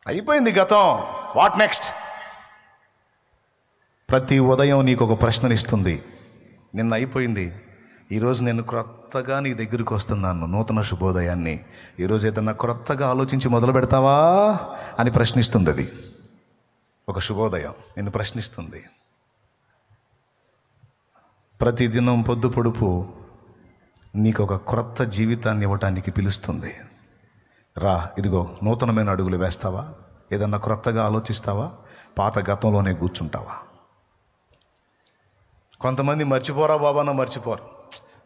అయిపోయింది గతం, what next? ప్రతి ఉదయం నీకు ఒక ప్రశ్ననిస్తుంది. నిన్న అయిపోయింది, ఈరోజు నేను క్రొత్తగా నీ దగ్గరికి వస్తున్నాను, నూతన శుభోదయాన్ని. ఈరోజు ఏదన్నా క్రొత్తగా ఆలోచించి మొదలు పెడతావా అని ప్రశ్నిస్తుంది. అది ఒక శుభోదయం నిన్ను ప్రశ్నిస్తుంది. ప్రతిదినం పొద్దు పొడుపు నీకు ఒక క్రొత్త జీవితాన్ని ఇవ్వటానికి పిలుస్తుంది. రా, ఇదిగో నూతనమైన అడుగులు వేస్తావా? ఏదన్నా క్రొత్తగా ఆలోచిస్తావా? పాత గతంలోనే కూర్చుంటావా? కొంతమంది మర్చిపోరా బాబానా,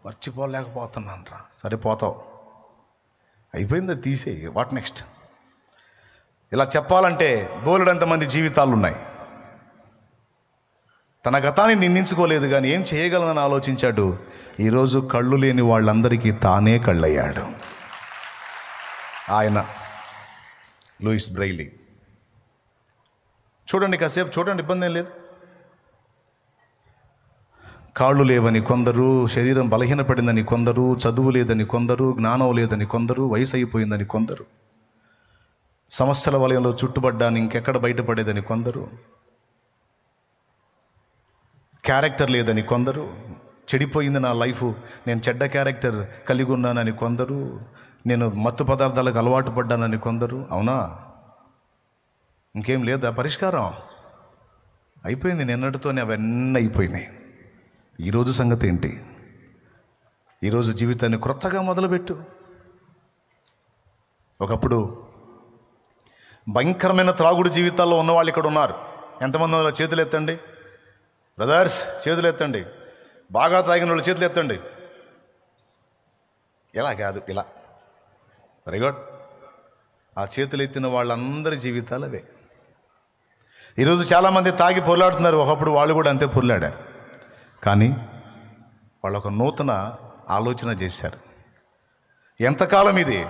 మర్చిపోలేకపోతున్నాను రా. సరే పోతావు, అయిపోయింది, తీసేయి, వాట్ నెక్స్ట్? ఇలా చెప్పాలంటే బోలెడంతమంది జీవితాలు ఉన్నాయి. తన గతాన్ని నిందించుకోలేదు, కానీ ఏం చేయగలనని ఆలోచించాడు. ఈరోజు కళ్ళు లేని వాళ్ళందరికీ తానే కళ్ళయ్యాడు. ఆయన లూయిస్ బ్రెయిలీ. చూడండి, కాసేపు చూడండి, ఇబ్బంది ఏం లేదు. కాళ్ళు లేవని కొందరు, శరీరం బలహీనపడిందని కొందరు, చదువు లేదని కొందరు, జ్ఞానం లేదని కొందరు, వయసు అయిపోయిందని కొందరు, సమస్యల వలయంలో చుట్టుపడ్డాను ఇంకెక్కడ బయటపడేదని కొందరు, క్యారెక్టర్ లేదని కొందరు, చెడిపోయింది నా లైఫ్, నేను చెడ్డ క్యారెక్టర్ కలిగి ఉన్నానని కొందరు, నేను మత్తు పదార్థాలకు అలవాటు పడ్డానని కొందరు. అవునా? ఇంకేం లేదా పరిష్కారం? అయిపోయింది, నిన్నటితోనే అవన్నీ అయిపోయినాయి. ఈరోజు సంగతి ఏంటి? ఈరోజు జీవితాన్ని క్రొత్తగా మొదలుపెట్టు. ఒకప్పుడు భయంకరమైన త్రాగుడు జీవితాల్లో ఉన్నవాళ్ళు ఇక్కడ ఉన్నారు. ఎంతమంది ఉన్నారు? చేతులు ఎత్తండి బ్రదర్స్, చేతులు ఎత్తండి. బాగా తాగిన వాళ్ళు చేతులు ఎత్తండి. ఇలా కాదు, ఇలా. Very good. ఆ చేతులు ఎత్తిన వాళ్ళందరి జీవితాలు అవే. ఈరోజు చాలామంది తాగి పొర్లాడుతున్నారు. ఒకప్పుడు వాళ్ళు కూడా అంతే పొర్లాడారు. కానీ వాళ్ళు ఒక నూతన ఆలోచన చేశారు. ఎంతకాలం ఇది?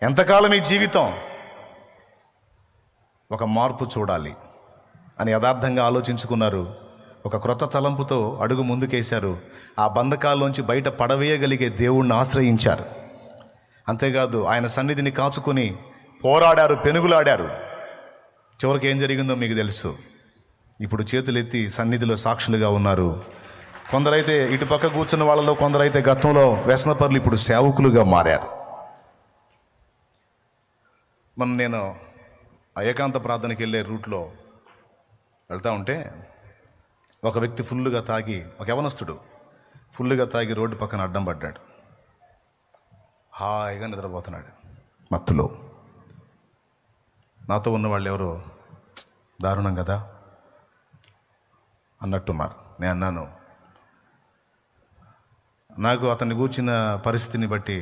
ఎంతకాలం ఈ జీవితం? ఒక మార్పు చూడాలి అని యథార్థంగా ఆలోచించుకున్నారు. ఒక క్రొత్త తలంపుతో అడుగు ముందుకేశారు. ఆ బంధకాల్లోంచి బయట పడవేయగలిగే దేవుణ్ణి ఆశ్రయించారు. అంతేకాదు, ఆయన సన్నిధిని కాచుకొని పోరాడారు, పెనుగులాడారు. చివరికి ఏం జరిగిందో మీకు తెలుసు. ఇప్పుడు చేతులెత్తి సన్నిధిలో సాక్షులుగా ఉన్నారు. కొందరైతే ఇటుపక్క కూర్చున్న వాళ్ళలో కొందరైతే గతంలో వ్యసనపరులు ఇప్పుడు సేవకులుగా మారారు. నేను ఏకాంత ప్రార్థనకి వెళ్ళే రూట్లో వెళ్తూ ఉంటే ఒక వ్యక్తి ఫుల్లుగా తాగి, ఒక యవనస్తుడు ఫుల్లుగా తాగి రోడ్డు పక్కన అడ్డం పడ్డాడు. హాయిగా నిద్రపోతున్నాడు మత్తులో. నాతో ఉన్న వాళ్ళు ఎవరో దారుణం కదా అన్నట్టున్నారు. నేను అన్నాను, నాకు అతన్ని కూర్చున్న పరిస్థితిని బట్టి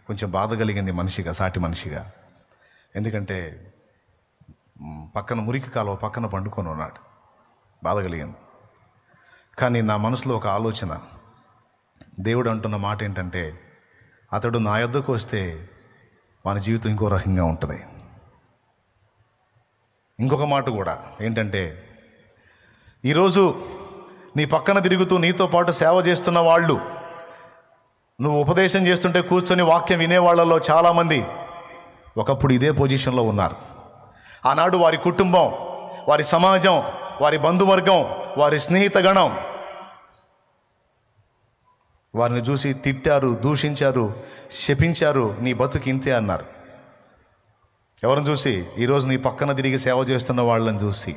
కొంచెం బాధ కలిగింది మనిషిగా, సాటి మనిషిగా. ఎందుకంటే పక్కన మురికి కాలువ పక్కన పండుకొని ఉన్నాడు. బాధ కలిగింది. కానీ నా మనసులో ఒక ఆలోచన, దేవుడు అంటున్న మాట ఏంటంటే, అతడు నా యొద్దకు వస్తే వాని జీవితం ఇంకో రకంగా ఉంటుంది. ఇంకొక మాట కూడా ఏంటంటే, ఈరోజు నీ పక్కన తిరుగుతూ నీతో పాటు సేవ చేస్తున్న వాళ్ళు, నువ్వు ఉపదేశం చేస్తుంటే కూర్చొని వాక్యం వినేవాళ్ళలో చాలామంది ఒకప్పుడు ఇదే పొజిషన్లో ఉన్నారు. ఆనాడు వారి కుటుంబం, వారి సమాజం, వారి బంధువర్గం, వారి స్నేహితగణం వారిని చూసి తిట్టారు, దూషించారు, శపించారు. నీ బతుకు ఇంతే అన్నారు. ఎవరిని చూసి? ఈరోజు నీ పక్కన తిరిగి సేవ చేస్తున్న వాళ్ళని చూసి,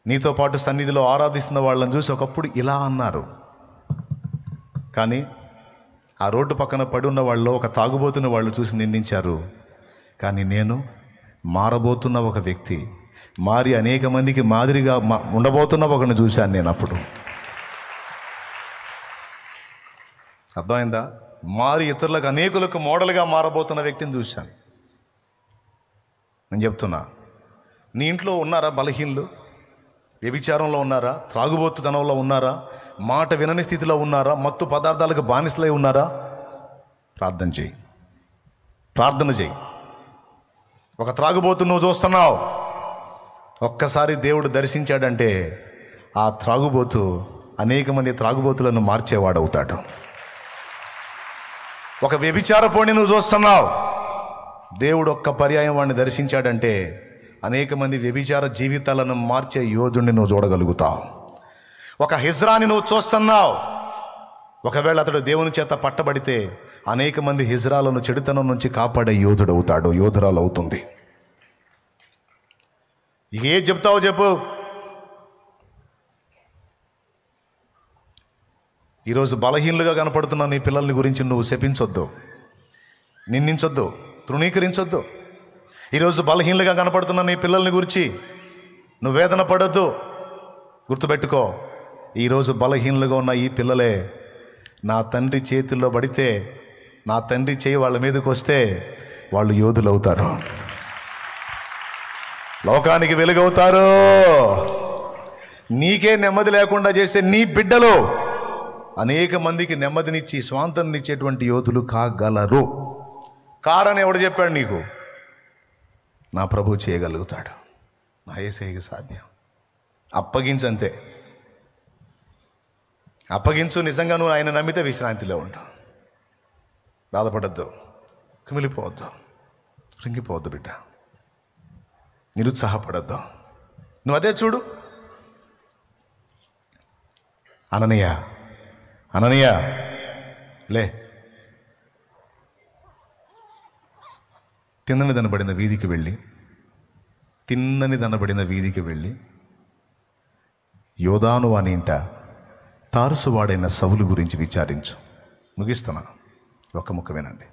నీతో పాటు సన్నిధిలో ఆరాధిస్తున్న వాళ్ళని చూసి ఒకప్పుడు ఇలా అన్నారు. కానీ ఆ రోడ్డు పక్కన పడి ఉన్న వాళ్ళు, ఒక తాగుబోతున్న వాళ్ళు చూసి నిందించారు. కానీ నేను మారబోతున్న ఒక వ్యక్తి, మారి అనేక మందికి మాదిరిగా ఉండబోతున్న ఒకరిని చూశాను నేను అప్పుడు. అర్థమైందా? మారి ఇతరులకు, అనేకులకు మోడల్గా మారబోతున్న వ్యక్తిని చూశాను. నేను చెప్తున్నా, నీ ఇంట్లో ఉన్నారా బలహీనులు? వ్యభిచారంలో ఉన్నారా? త్రాగుబోతుతనంలో ఉన్నారా? మాట వినని స్థితిలో ఉన్నారా? మత్తు పదార్థాలకు బానిసలై ఉన్నారా? ప్రార్థన చేయి, ప్రార్థన చేయి. ఒక త్రాగుబోతు నువ్వు చూస్తున్నావు, ఒక్కసారి దేవుడు దర్శించాడంటే ఆ త్రాగుబోతు అనేక మంది త్రాగుబోతులను మార్చేవాడవుతాడు. ఒక వ్యభిచారపోని నువ్వు చూస్తున్నావు, దేవుడు ఒక్క పర్యాయం వాడిని దర్శించాడంటే అనేక మంది వ్యభిచార జీవితాలను మార్చే యోధుడిని నువ్వు చూడగలుగుతావు. ఒక హిజ్రాని నువ్వు చూస్తున్నావు. ఒకవేళ అతడు దేవుని చేత పట్టబడితే అనేక మంది హిజ్రాలను చెడుతనం నుంచి కాపాడే యోధుడు అవుతాడు, యోధురాలు అవుతుంది. ఏ చెప్తావో చెప్పు. ఈరోజు బలహీనులుగా కనపడుతున్న నీ పిల్లల్ని గురించి నువ్వు శపించొద్దు, నిందించొద్దు, తృణీకరించొద్దు. ఈరోజు బలహీనులుగా కనపడుతున్న నీ పిల్లల్ని గురించి నువ్వు వేదన పడొద్దు. గుర్తుపెట్టుకో, ఈరోజు బలహీనులుగా ఉన్న ఈ పిల్లలే నా తండ్రి చేతుల్లో పడితే, నా తండ్రి చేయి వాళ్ళ మీదకి వస్తే వాళ్ళు యోధులు అవుతారు, లోకానికి వెలుగవుతారు. నీకే నెమ్మది లేకుండా చేసే నీ బిడ్డలు అనేక మందికి నెమ్మదినిచ్చి స్వాంతనిచ్చేటువంటి యోధులు కాగలరు. కారని ఎవడు చెప్పాడు నీకు? నా ప్రభు చేయగలుగుతాడు, నా యేసయ్యకి సాధ్యం. అప్పగించంతే, అప్పగించు. నిజంగా నువ్వు ఆయన నమ్మితే విశ్రాంతిలో ఉండు. బాధపడద్దు, కుమిలిపోవద్దు, రింగిపోవద్దు బిడ్డ, నిరుత్సాహపడద్దు. నువ్వు అదే చూడు. అననీయ, అననీయ లే. తిన్నని దనబడిన వీధికి వెళ్ళి యోదాను అని ఇంట తారుసువాడైన సౌలు గురించి విచారించు. ముగిస్తున్నా, ఒక్క ముక్క వినండి.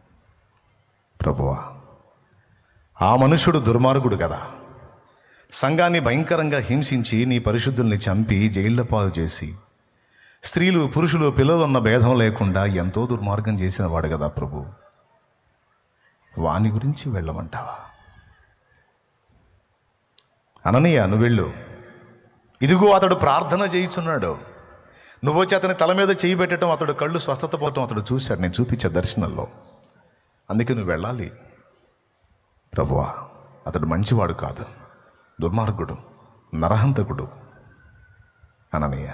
ప్రభువా, ఆ మనుషుడు దుర్మార్గుడు కదా, సంఘాన్ని భయంకరంగా హింసించి నీ పరిశుద్ధుల్ని చంపి జైళ్ల పాలు చేసి స్త్రీలు పురుషులు పిల్లలున్న భేదం లేకుండా ఎంతో దుర్మార్గం చేసిన వాడు కదా ప్రభు. వాని గురించి వెళ్ళమంటావా? అననీయ, నువ్వు వెళ్ళు. ఇదిగో అతడు ప్రార్థన చేయుచున్నాడు. నువ్వు వచ్చి అతని తల మీద చేయి పెట్టడం, అతడు కళ్ళు స్వస్థత పోవటం అతడు చూశాడు, నేను చూపించే దర్శనంలో. అందుకే నువ్వు వెళ్ళాలి. ప్రభువా, అతడు మంచివాడు కాదు, దుర్మార్గుడు, నరహంతకుడు. అననీయ,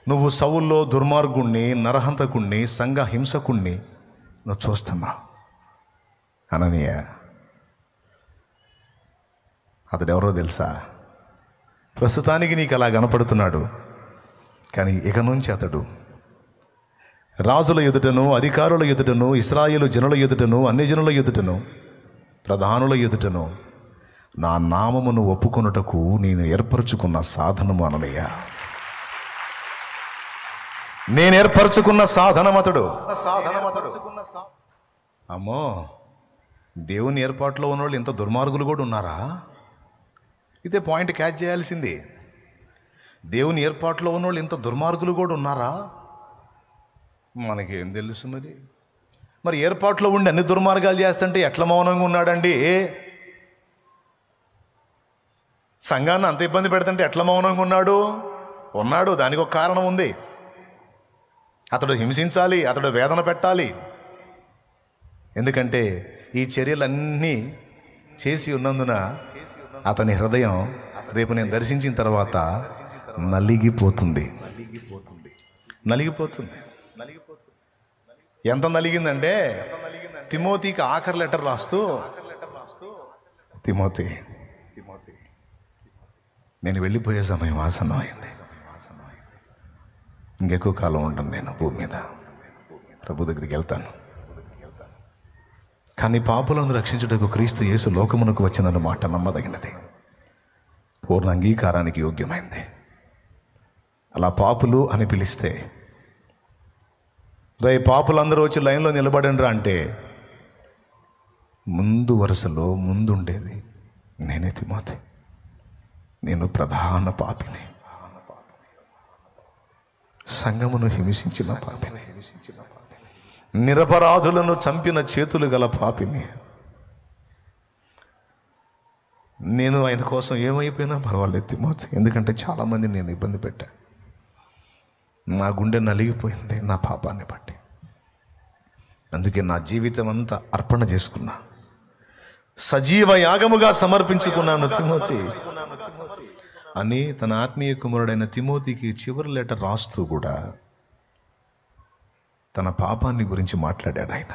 నువ్వు సౌల్లో దుర్మార్గుణ్ణి, నరహంతకుణ్ణి, సంఘ హింసకుణ్ణి నువ్వు చూస్తున్నావు. అననీయ, అతడెవరో తెలుసా? ప్రస్తుతానికి నీకు అలా కనపడుతున్నాడు, కానీ ఇక నుంచి అతడు రాజుల ఎదుటను, అధికారుల ఎదుటను, ఇశ్రాయేలు జనుల ఎదుటను, అన్ని జనుల ఎదుటను, ప్రధానుల ఎదుటను నా నామమును ఒప్పుకొనుటకు నేను ఏర్పరచుకున్న సాధనము. అననీయ, నేను ఏర్పరచుకున్న సాధనం అతడు. అమ్మో, దేవుని ఏర్పాటులో ఉన్నవాళ్ళు ఇంత దుర్మార్గులు కూడా ఉన్నారా? ఇదే పాయింట్ క్యాచ్ చేయాల్సింది. దేవుని ఏర్పాటులో ఉన్నవాళ్ళు ఇంత దుర్మార్గులు కూడా ఉన్నారా? మనకేం తెలుసు మరి ఏర్పాటులో ఉండి అన్ని దుర్మార్గాలు చేస్తుంటే ఎట్లా మౌనంగా ఉన్నాడండి? సంఘాన్ని అంత ఇబ్బంది పెడుతుంటే ఎట్లా మౌనంగా ఉన్నాడు? దానికి ఒక కారణం ఉంది. అతడు హింసించాలి, అతడు వేదన పెట్టాలి. ఎందుకంటే ఈ చర్యలన్నీ చేసి ఉన్నందున అతని హృదయం రేపు నేను దర్శించిన తర్వాత నలిగిపోతుంది. ఎంత నలిగిందంటే, తిమోతికి ఆఖరి లెటర్ రాస్తూ, తిమోతి, నేను వెళ్ళిపోయే సమయం ఆసన్నమైంది, ఇంకెక్కువ కాలం ఉండను నేను భూమి మీద, ప్రభు దగ్గరికి వెళ్తాను. కానీ పాపులను రక్షించుటకు క్రీస్తు యేసు లోకమునకు వచ్చిన మాట నమ్మదగినది, పూర్ణ అంగీకారానికి యోగ్యమైంది. అలా పాపులు అని పిలిస్తే, రే పాపులందరూ వచ్చి లైన్లో నిలబడండి అంటే ముందు వరుసలో ముందుండేది నేనే తిమోతి. నేను ప్రధాన పాపిని, సంఘమును హింసించిన పాపిని, నిరపరాధులను చంపిన చేతులు గల పాపిని. నేను ఆయన కోసం ఏమైపోయినా పర్వాలేదు తిమోతి, ఎందుకంటే చాలామంది నేను ఇబ్బంది పెట్టాను. నా గుండె నలిగిపోయింది నా పాపాన్ని బట్టి. అందుకే నా జీవితం అంతా అర్పణ చేసుకున్నా, సజీవ యాగముగా సమర్పించుకున్నాను తిమోతి అని తన ఆత్మీయ కుమారుడైన తిమోతికి చివరి లెటర్ రాస్తూ కూడా తన పాపాన్ని గురించి మాట్లాడాడు ఆయన.